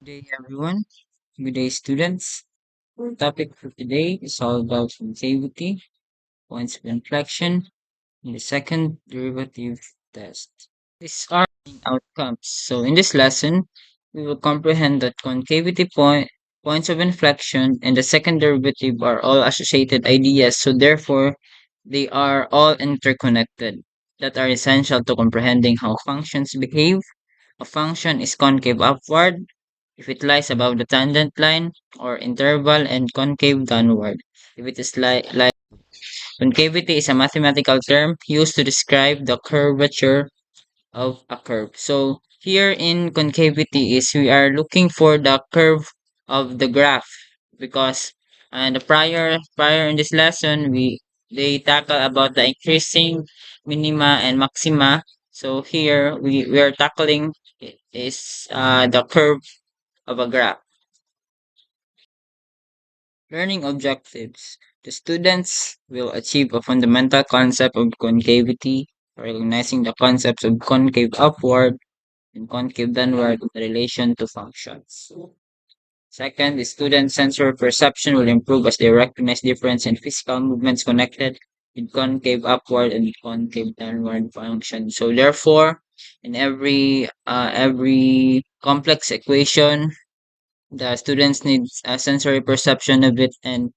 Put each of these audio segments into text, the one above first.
Good day, everyone. Good day, students. Our topic for today is all about concavity, points of inflection, and the second derivative test. These are main outcomes. So, in this lesson, we will comprehend that points of inflection, and the second derivative are all associated ideas. So, therefore, they are all interconnected that are essential to comprehending how functions behave. A function is concave upward if it lies above the tangent line, or interval and concave downward. If it is like concavity is a mathematical term used to describe the curvature of a curve. So here in concavity is we are looking for the curve of the graph because the prior in this lesson they tackle about the increasing minima and maxima. So here we are tackling is the curve of a graph. Learning objectives. The students will achieve a fundamental concept of concavity, recognizing the concepts of concave upward and concave downward in relation to functions. Second, the student sensory perception will improve as they recognize difference in physical movements connected with concave upward and concave downward function. So therefore, in every complex equation, the students need a sensory perception of it, and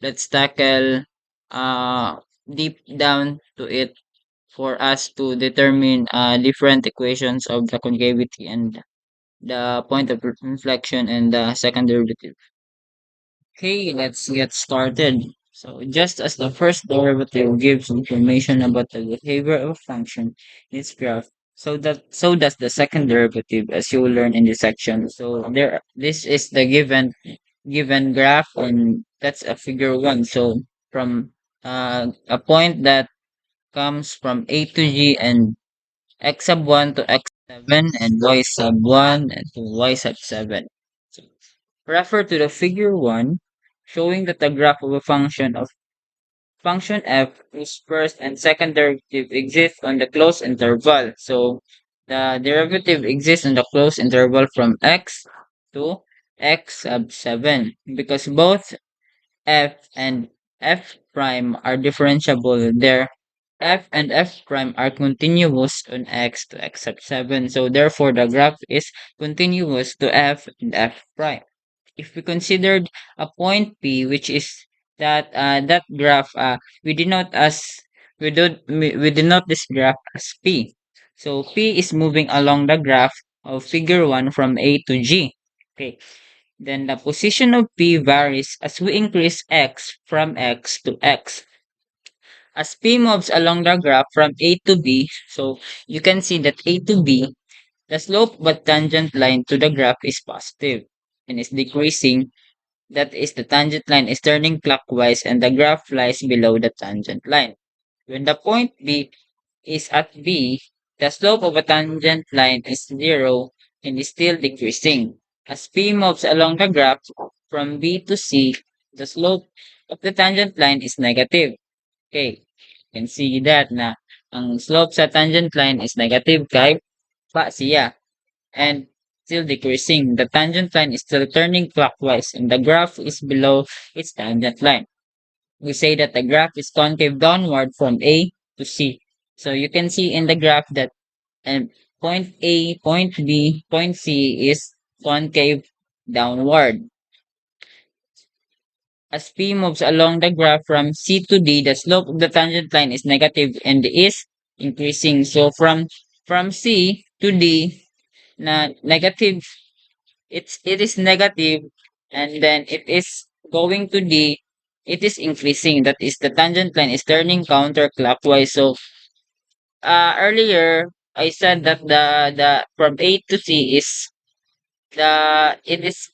let's tackle uh, deep down to it for us to determine different equations of the concavity and the point of inflection and the second derivative. Okay, let's get started. So just as the first derivative gives information about the behavior of a function in its graph, so does the second derivative, as you will learn in this section. So this is the given graph, and that's a figure one. So from a point that comes from A to G, and x sub 1 to x 7 and y sub 1 and to y sub 7. So refer to the figure 1 showing that the graph of a function of function f whose first and second derivative exist on the closed interval. So the derivative exists on the closed interval from x to x sub 7 because both f and f prime are differentiable. Their f and f prime are continuous on x to x sub 7. So therefore the graph is continuous to f and f prime. If we considered a point P, which is that graph, we denote this graph as P. So P is moving along the graph of figure 1 from A to G. Okay. Then the position of P varies as we increase x from x to x. As P moves along the graph from A to B, so you can see that A to B, the slope but tangent line to the graph is positive and is decreasing. That is, the tangent line is turning clockwise and the graph lies below the tangent line. When the point B is at B, the slope of a tangent line is zero and is still decreasing. As P moves along the graph from B to C, the slope of the tangent line is negative. Okay, you can see that na ang slope sa tangent line is negative kahit pa siya and still decreasing. The tangent line is still turning clockwise and the graph is below its tangent line. We say that the graph is concave downward from A to C. So you can see in the graph that and point A, point B, point C is concave downward. As P moves along the graph from C to D, the slope of the tangent line is negative and is increasing. So from C to D, na negative, it is negative, and then it is going to D, it is increasing. That is, the tangent line is turning counterclockwise. So earlier I said that the from A to C is it is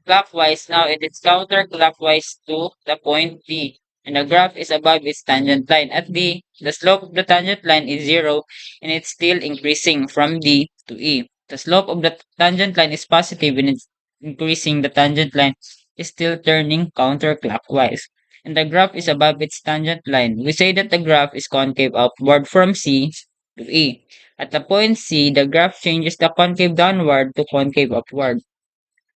clockwise. Now it is counterclockwise to the point B. And the graph is above its tangent line. At D, the slope of the tangent line is zero and it's still increasing from D to E. The slope of the tangent line is positive and it's increasing. The tangent line is still turning counterclockwise. And the graph is above its tangent line. We say that the graph is concave upward from C to E. At the point C, the graph changes the concave downward to concave upward.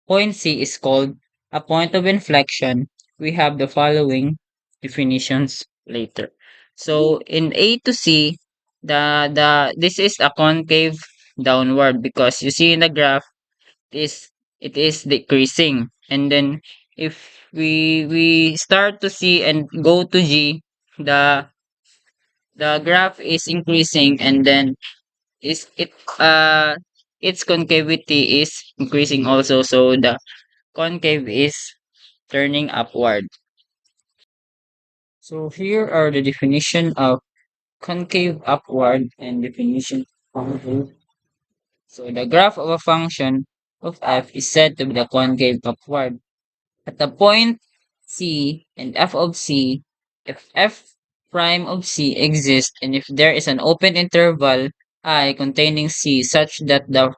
Point C is called a point of inflection. We have the following definitions later. So in A to C, the this is a concave downward because you see in the graph is it is decreasing. And then if we start to C and go to G, the the graph is increasing, and then is it its concavity is increasing also, so the concave is turning upward. So here are the definition of concave upward and definition of concave. So the graph of a function of f is said to be the concave upward. At the point C and f of C, if f prime of C exists and if there is an open interval I containing C such that the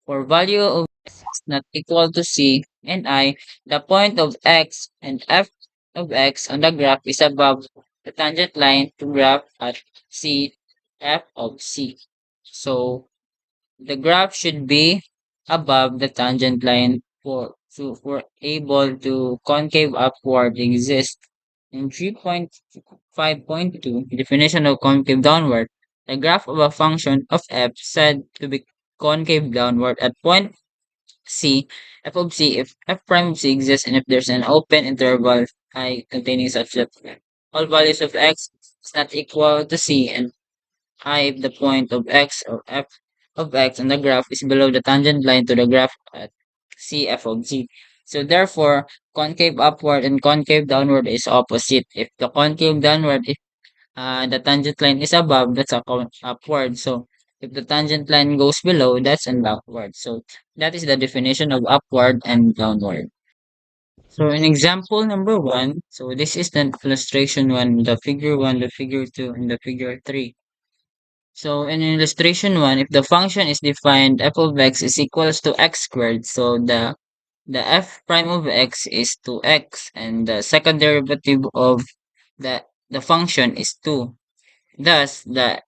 for value of x is not equal to C and I, the point of x and f of x on the graph is above the tangent line to graph at C f of C. So the graph should be above the tangent line for able to concave upward exist. In 3.5.2, definition of concave downward, the graph of a function of f said to be concave downward at point C, f of C, if f prime of C exists and if there's an open interval I containing such that all values of x is not equal to C and if the point of x or f of x on the graph is below the tangent line to the graph at cf of g. So therefore, concave upward and concave downward is opposite. If the concave downward, if the tangent line is above, that's a upward. So if the tangent line goes below, that's an upward. So that is the definition of upward and downward. So in example number one, so this is the illustration one, the figure one, the figure two, and the figure three. So in illustration one, if the function is defined f of x is equals to x squared, so the f prime of x is 2x and the second derivative of the function is 2. Thus, the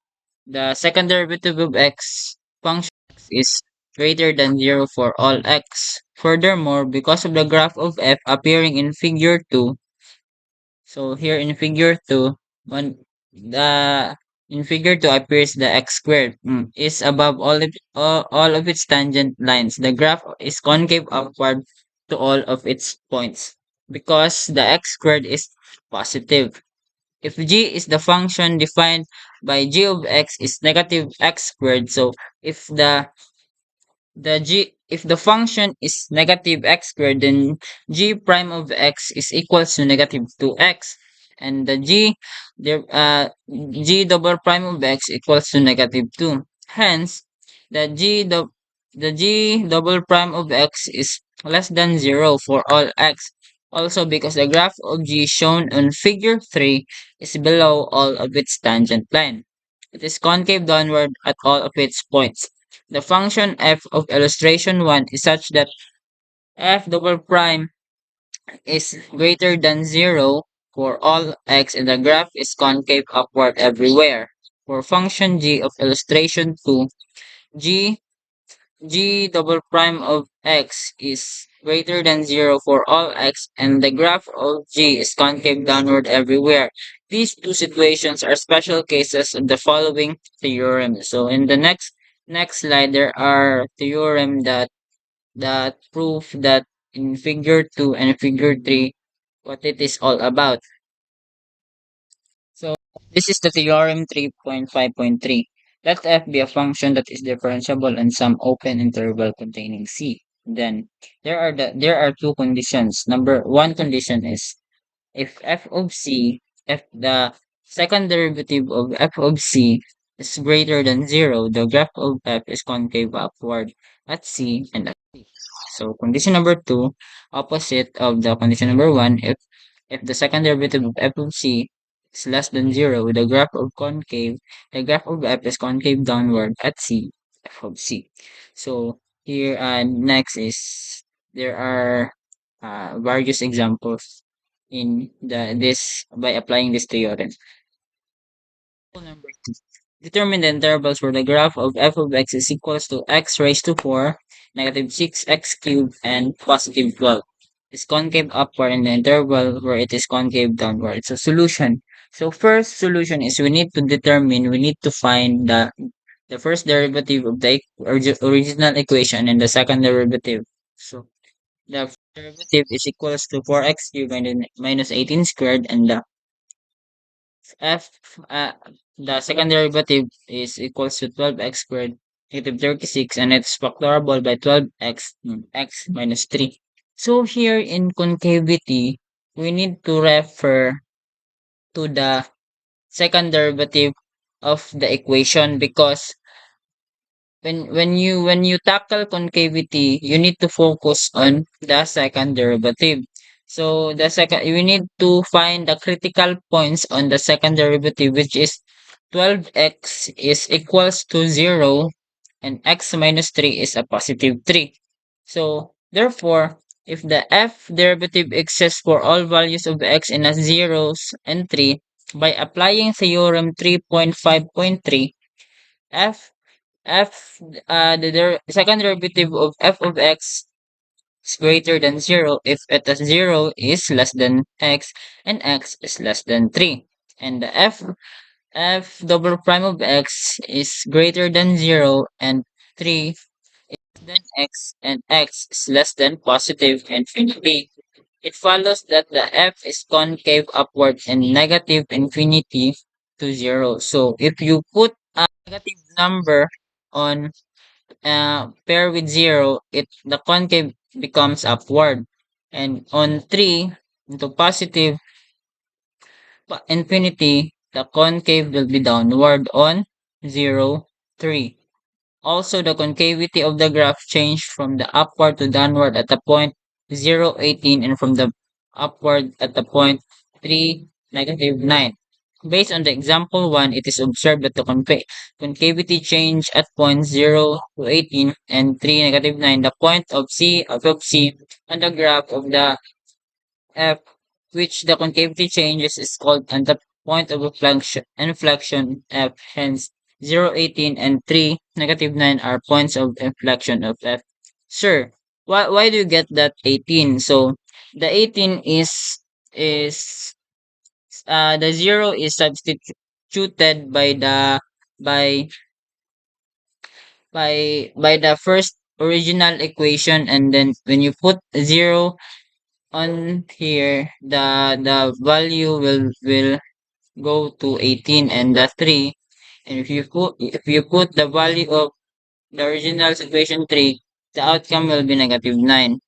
second derivative of x function is greater than 0 for all x. Furthermore, because of the graph of f appearing in figure 2, so here in figure 2, when the in figure 2 appears the x squared is above all of its tangent lines. The graph is concave upward to all of its points because the x squared is positive. If g is the function defined by g of x is negative x squared, so if the g if the function is negative x squared, then g prime of x is equals to negative 2x, and g double prime of x equals to negative 2. Hence, the the g double prime of x is less than 0 for all x. Also, because the graph of g shown on figure 3 is below all of its tangent line. It is concave downward at all of its points. The function f of illustration 1 is such that f double prime is greater than 0 for all x and the graph is concave upward everywhere. For function g of illustration 2, g g double prime of x is greater than 0 for all x and the graph of g is concave downward everywhere. These two situations are special cases of the following theorem. So in the next slide there are theorem that prove that in figure 2 and figure 3 what it is all about. So this is the theorem 3.5.3. Let f be a function that is differentiable in some open interval containing c. Then there are two conditions. Number one condition is if f of c, if the second derivative of f of c is greater than 0, the graph of f is concave upward at c and at c. So condition number two, opposite of the condition number one, if the second derivative of f of c is less than 0, the graph of f is concave downward at c, f of c. So here next is there are various examples in this by applying this theorem. Number two. Determine the intervals where the graph of f of x is equals to x raised to 4 negative 6x cubed, and positive 12. It's concave upward in the interval where it is concave downward. So solution. So first solution is we need to find the first derivative of the original equation and the second derivative. So the first derivative is equals to 4x cubed and then minus 18 squared, and f uh, the second derivative is equals to 12x squared negative 36, and it's factorable by 12x x minus 3. So here in concavity, we need to refer to the second derivative of the equation, because when you tackle concavity, you need to focus on the second derivative. So the second, you need to find the critical points on the second derivative, which is 12x is equals to 0 and x minus 3 is a positive 3. So therefore, if the f derivative exists for all values of x in a zeros and 3, by applying theorem 3.5.3, f the second derivative of f of x is greater than 0 if eta 0 is less than x and x is less than 3. And the f double prime of x is greater than 0 and 3 than x and x is less than positive infinity. It follows that the f is concave upward and negative infinity to 0. So if you put a negative number on pair with 0, the concave becomes upward. And on 3 into positive infinity, the concave will be downward on 0, 3. Also, the concavity of the graph changed from the upward to downward at the point 0, 18, and from the upward at the point 3, negative 9. Based on the example 1, it is observed that the concavity change at points 0 to 18 and 3, negative 9, the point of C on the graph of the F, which the concavity changes is called and the point of inflection F. Hence, 0, 18, and 3, negative 9 are points of inflection of F. Sure. Why do you get that 18? So the 18 is the 0 is substituted by by the first original equation, and then when you put 0 on here, the value will go to 18 and the 3. And if you put the value of the original equation 3, the outcome will be negative 9.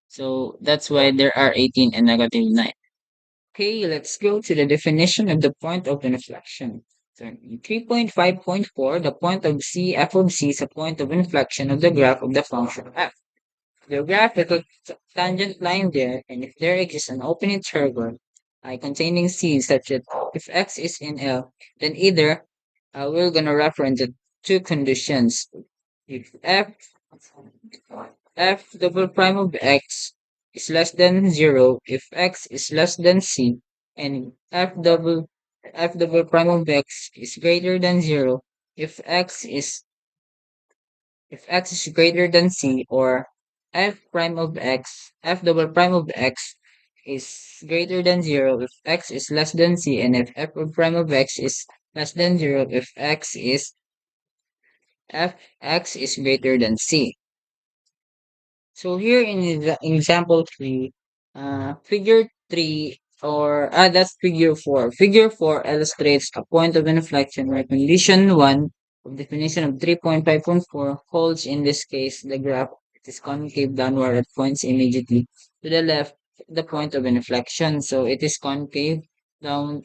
So that's why there are 18 and negative 9. Okay, let's go to the definition of the point of inflection. So in 3.5.4, the point of C, f of C is a point of inflection of the graph of the function f. The graph is a tangent line there, and if there exists an open interval containing C such that if x is in L, then either we're gonna reference the two conditions. If f double prime of x is less than 0, if x is less than C, and f double prime of x is greater than 0, if x is greater than C, or f double prime of x is greater than 0 if x is less than C, and if f prime of x is less than 0 if x is greater than C. So here in example 3, figure 3, or that's figure 4. Figure 4 illustrates a point of inflection where condition 1 of definition of 3.5.4 holds. In this case, the graph is concave downward at points immediately to the left of the point of inflection. So it is concave downward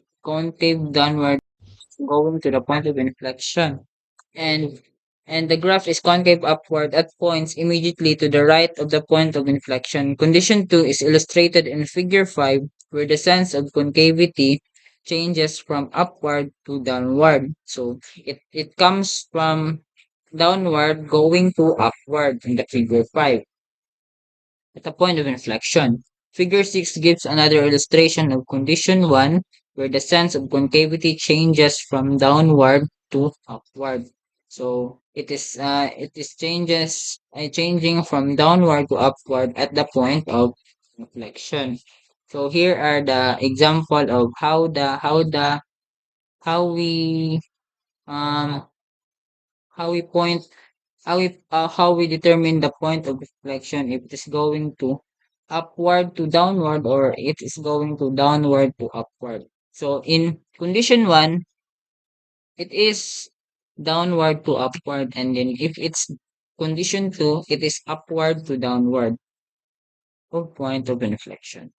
going to the point of inflection. And the graph is concave upward at points immediately to the right of the point of inflection. Condition 2 is illustrated in figure 5, where the sense of concavity changes from upward to downward. So it comes from downward going to upward in the figure 5 at the point of inflection. Figure 6 gives another illustration of condition 1, where the sense of concavity changes from downward to upward. So it is changing from downward to upward at the point of inflection. So here are the example of how we um how we point how we determine the point of inflection, if it is going to upward to downward or it is going to downward to upward. So in condition 1, it is downward to upward, and then if it's condition 2, it is upward to downward of point of inflection.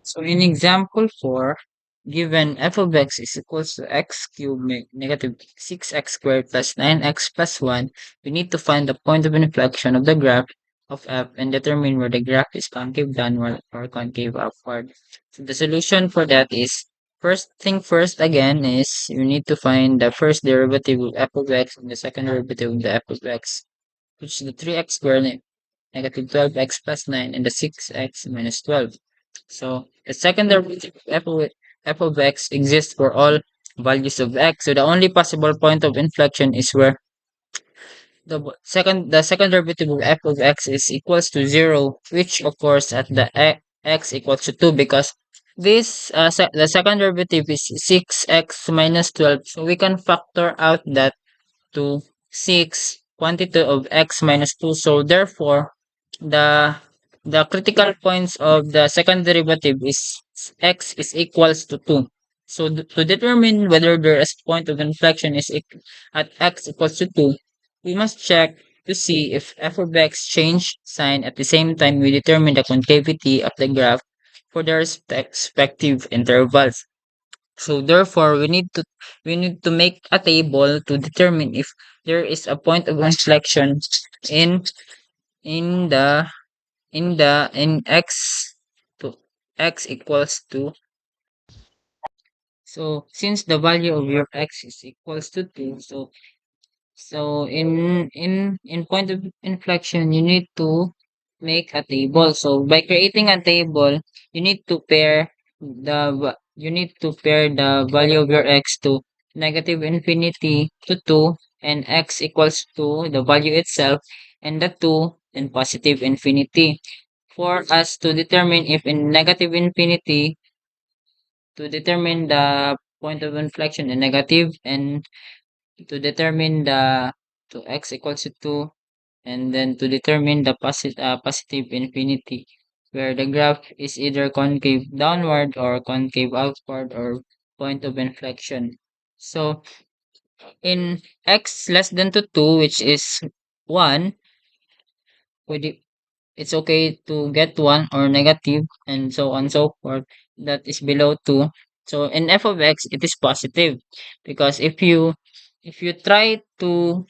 So in example 4, given f of x is equals to x cubed negative 6x squared plus 9x plus 1, we need to find the point of inflection of the graph of f and determine where the graph is concave downward or concave upward. So the solution for that is, first thing first again, is you need to find the first derivative of f of x and the second derivative of the f of x, which is the 3x squared negative 12x plus 9 and the 6x minus 12. So the second derivative of f of x exists for all values of x. So the only possible point of inflection is where the second derivative of f of x is equals to 0, which occurs at the x equals to 2, because the second derivative is 6x minus 12. So we can factor out that to 6 quantity of x minus 2. So therefore, the the critical points of the second derivative is x is equals to 2. So to determine whether the point of inflection is at x equals to 2, we must check to see if f of x change sign at the same time we determine the concavity of the graph for the respective intervals. So therefore, we need to make a table to determine if there is a point of inflection in in the in x to x equals to. So since the value of your x is equals to 2, so in point of inflection, you need to make a table. So by creating a table, you need to pair you need to pair the value of your x to negative infinity to 2 and x equals to the value itself and the 2 and positive infinity. For us to determine if in negative infinity, to determine the point of inflection in negative, and to determine the to x equals to 2, and then to determine the positive infinity, where the graph is either concave downward or concave outward or point of inflection. So in x less than to 2, which is 1, we it's okay to get 1 or negative and so on and so forth, that is below 2. So in f of x, it is positive, because if you try to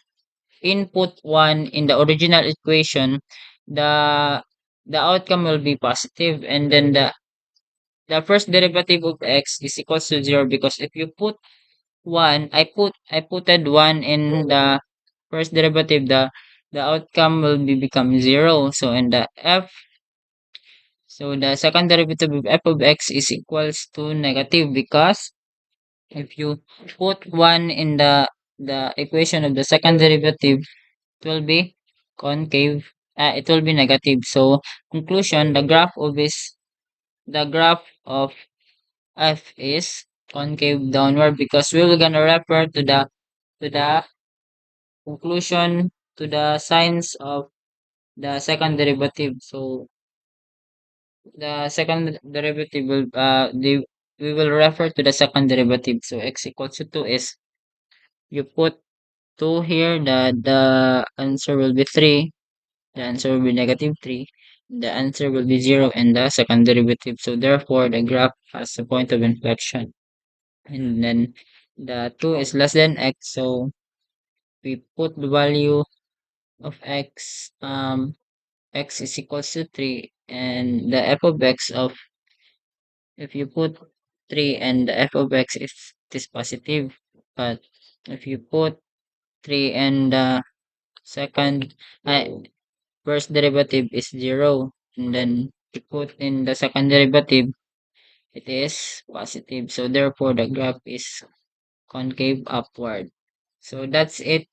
input 1 in the original equation, the the outcome will be positive, and then the first derivative of x is equals to 0, because if you put 1, I putted 1 in the first derivative, the outcome will be become 0. So in the f so the second derivative of f of x is equals to negative, because if you put 1 in the equation of the second derivative, it will be concave, it will be negative. So conclusion, the graph of f is concave downward, because we will gonna refer to the conclusion, to the signs of the second derivative. So the second derivative will we will refer to the second derivative. So x equals to 2 is, you put 2 here, the answer will be 3. The answer will be negative 3. The answer will be 0 and the second derivative. So therefore, the graph has a point of inflection. And then the 2 is less than x. So we put the value of x, x is equals to 3. And the f of x of, if you put 3 and the f of x is positive. But if you put 3 and the second, first derivative is 0, and then you put in the second derivative, it is positive. So therefore, the graph is concave upward. So that's it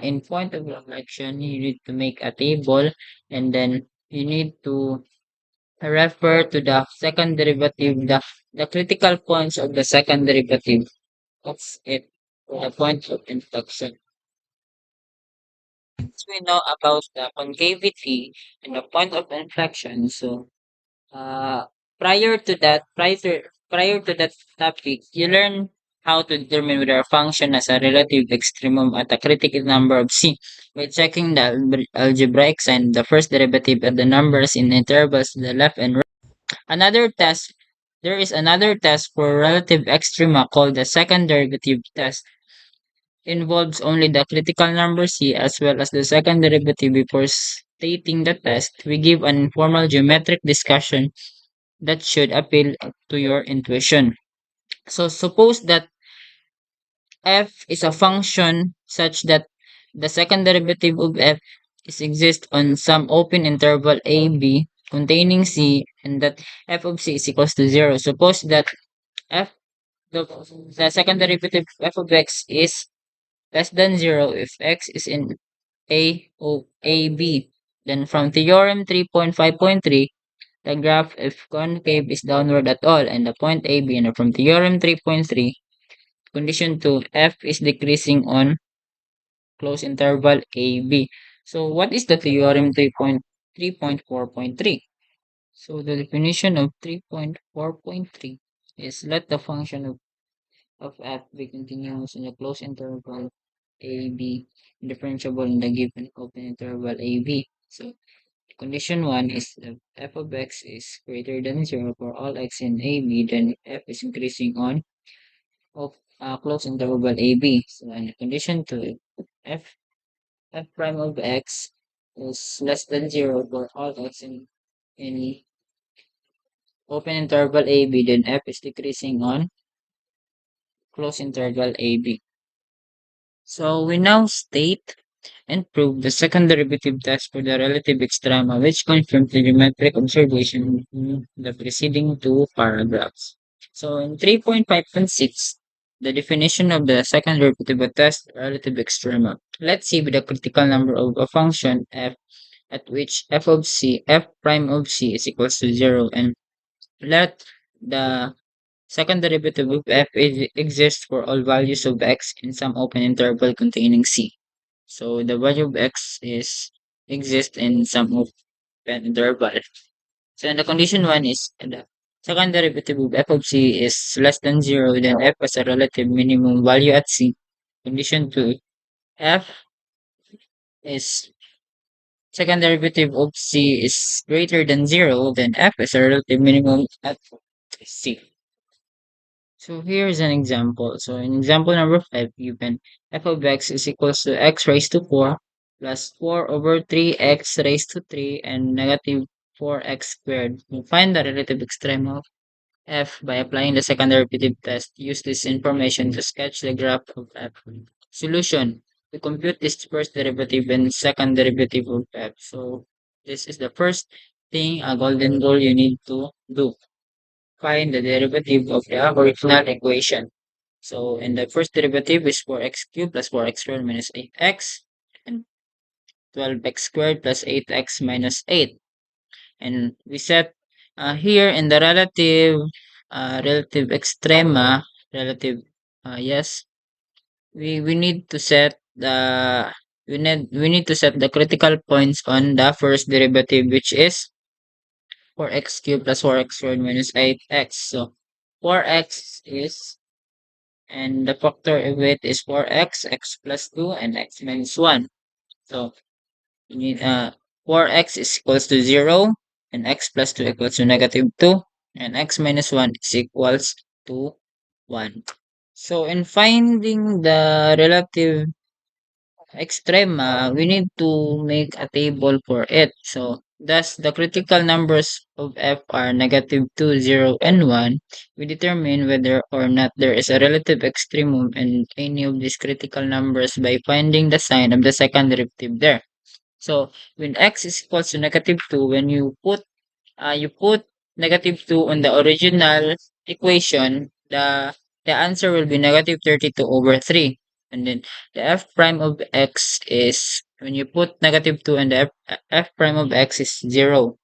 in point of reflection, you need to make a table, and then you need to refer to the second derivative, the critical points of the second derivative. That's it. The point of inflection. Since we know about the concavity and the point of inflection, so uh, prior to that topic, you learn how to determine whether a function has a relative extremum at a critical number of c by checking the algebraic sign, the first derivative of the numbers in intervals to the left and right. Another test There is another test for relative extrema called the second derivative test. Involves only the critical number c as well as the second derivative. Before stating the test, we give an informal geometric discussion that should appeal to your intuition. So suppose that f is a function such that the second derivative of f is exist on some open interval a b containing c, and that f of c is equals to 0. Suppose that f the, the second derivative f of x is less than 0 if x is in a b. Then from theorem 3.5.3, the graph if concave is downward at all and the point AB, and from theorem 3.3, condition 2, f is decreasing on close interval AB. So what is the theorem 3.4.3? So the definition of 3.4.3 is let the function of f be continuous in a closed interval AB, differentiable in the given open interval AB. So condition 1 is if f of x is greater than 0 for all x in AB, then f is increasing on of closed interval AB. So in condition 2, f f prime of x is less than 0 for all x in any open interval AB, then f is decreasing on closed interval AB. So we now state and prove the second derivative test for the relative extrema, which confirms the geometric observation in the preceding two paragraphs. So in 3.5.6, the definition of the second derivative test relative extrema. Let's see with the critical number of a function f at which f prime of c is equals to 0, and let the second derivative of f exist for all values of x in some open interval containing c. So the value of x is exists in some open interval. So the condition 1 is the second derivative of f of c is less than 0, then f has a relative minimum value at c. Condition 2, f is second derivative of c is greater than 0, then f is a relative minimum at c. So here's an example. So in example number 5, given f of x is equals to x raised to 4 plus 4 over 3x raised to 3 and negative 4x squared. We find the relative extreme of f by applying the second derivative test. Use this information to sketch the graph of f. Solution. We compute this first derivative and second derivative of f. So this is the first thing, a golden rule you need to do. Find the derivative of the original equation. So, and the first derivative is 4x cubed plus 4x squared minus 8x, and 12x squared plus 8x minus 8. And we set here in the relative extrema, relative, yes, we need to set we need to set the critical points on the first derivative, which is 4x cubed plus 4x squared minus 8x. So 4x is, and the factor of it is 4x, x plus 2, and x minus 1. So you need 4x is equals to 0, and x plus 2 equals to negative 2, and x minus 1 is equals to 1. So in finding the relative extrema, we need to make a table for it. So, thus, the critical numbers of f are negative 2, 0, and 1. We determine whether or not there is a relative extremum in any of these critical numbers by finding the sign of the second derivative there. So, when x is equals to negative 2, when you put negative 2 on the original equation, the answer will be negative 32 over 3. And then the f prime of x is when you put negative 2 and the f prime of x is 0.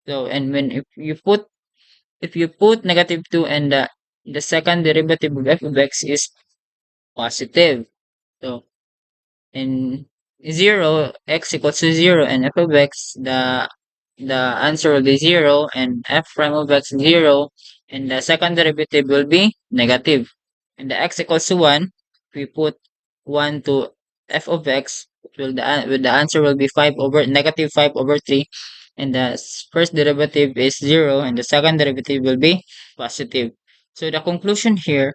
So and when if you put negative 2 and the second derivative of f of x is positive. So in 0 x equals to 0 and f of x the answer will be 0 and f prime of x 0 and the second derivative will be negative. And the x equals to 1, we put 1 to f of x, the answer will be 5 over negative 5 over 3 and the first derivative is 0 and the second derivative will be positive. So the conclusion here,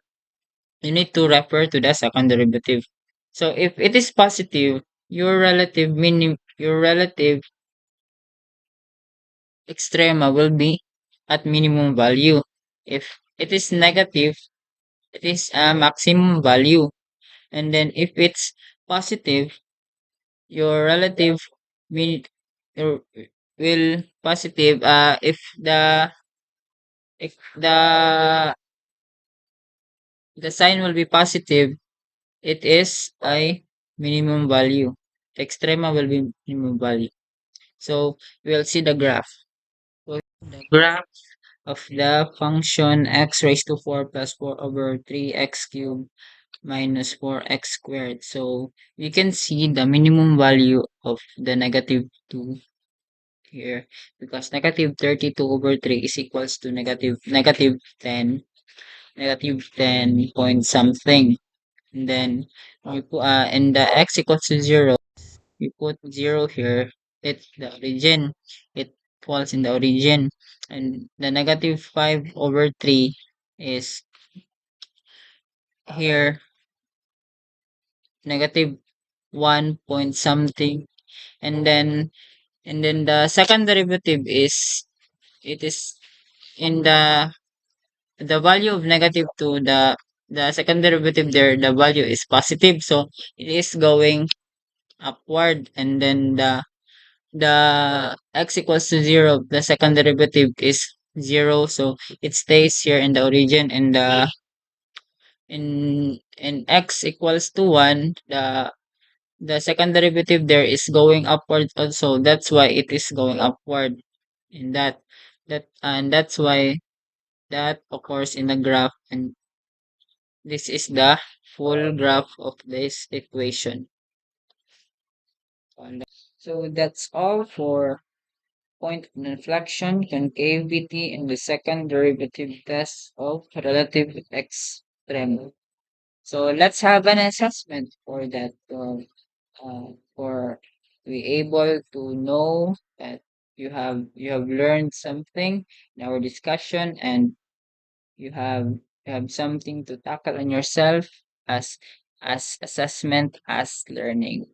you need to refer to the second derivative. So if it is positive, your relative extrema will be at minimum value. If it is negative, it is a maximum value. And then if it's positive, your relative will, your- will positive if the sign will be positive, it is a minimum value. The extrema will be minimum value. So we'll see the graph. So the graph of the function x raised to 4 plus 4 over 3x cubed minus 4x squared. So we can see the minimum value of the negative 2 here because negative 32 over 3 is equals to negative 10 point something. And then and the x equals to 0, we put 0 here. It's the origin. It falls in the origin. And the negative 5 over 3 is here negative 1 point something. And then the second derivative is it is in the value of negative 2, the second derivative there, the value is positive. So it is going upward and then the x equals to 0, the second derivative is 0, so it stays here in the origin and in x equals to 1, the second derivative there is going upward also. That's why it is going upward in and that's why that occurs in the graph, and this is the full graph of this equation. So that's all for point of inflection, concavity, and the second derivative test of relative extreme. So let's have an assessment for that. For be able to know that you have learned something in our discussion, and you have something to tackle on yourself as assessment as learning.